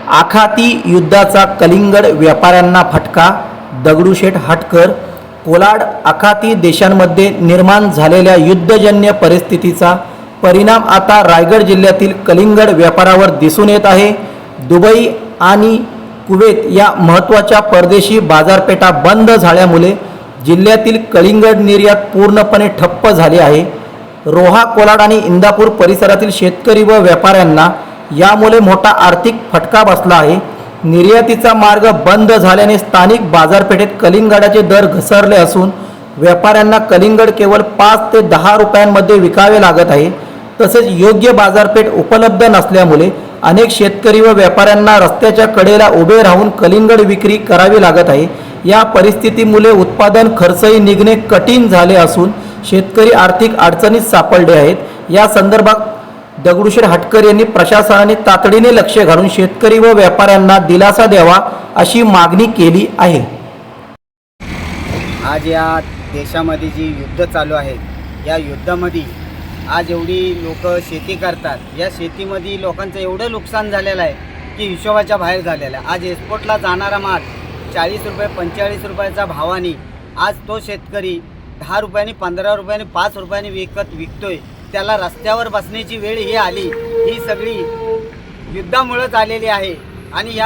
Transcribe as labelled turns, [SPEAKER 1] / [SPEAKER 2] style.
[SPEAKER 1] आखाती युद्धाचा कलिंगड व्यापाऱ्यांना फटका. दगडूशेठ हटकर. कोलाड आखाती देशांमध्ये निर्माण झालेल्या युद्धजन्य परिस्थितीचा परिणाम आता रायगड जिल्ह्यातील कलिंगड व्यापारावर दिसून येत आहे. दुबई आणि कुवेत या महत्त्वाच्या परदेशी बाजारपेठा बंद झाल्यामुळे जिल्ह्यातील कलिंगड निर्यात पूर्णपणे ठप्प झाली आहे. रोहा, कोलाड आणि इंदापूर परिसरातील शेतकरी व व्यापाऱ्यांना यामुळे मोठा आर्थिक फटका बसला आहे. निर्यातीचा मार्ग बंद झाल्याने स्थानिक बाजारपेठेत कलिंगडाचे दर घसरले असून व्यापाऱ्यांना कलिंगड केवळ 5 ते 10 रुपयांमध्ये विकावे लागत आहे. तसेच योग्य बाजारपेठ उपलब्ध नसल्यामुळे अनेक शेतकरी व व्यापाऱ्यांना रस्त्याच्या कडेला उभे राहून कलिंगड विक्री करावी लागत आहे. या परिस्थितीमुळे उत्पादन खर्चही निघणे कठीण झाले असून शेतकरी आर्थिक अडचणीत सापडले आहेत. या संदर्भात दगडूशेठ हटकर यांनी प्रशासनाने तातडीने लक्ष घालून शेतकरी व व्यापाऱ्यांना दिलासा द्यावा अशी मागणी केली आहे.
[SPEAKER 2] आज या देशामध्ये जी युद्ध चालू आहे, या युद्धामध्ये आज एवढी लोक शेती करतात. या शेतीमध्ये लोकांचं एवढं नुकसान झालेलं आहे की हिशोबाच्या बाहेर झालेलं आहे. आज एक्सपोर्टला जाणारा माल 40 रुपये 45 रुपयाचा भावाने आज तो शेतकरी 10 रुपयांनी 15 रुपयांनी 5 रुपयांनी विकतोय. त्याला रस्त्यावर बसण्याची वेळ ही आली. ही सगळी युद्धामुळेच आलेली आहे. आणि या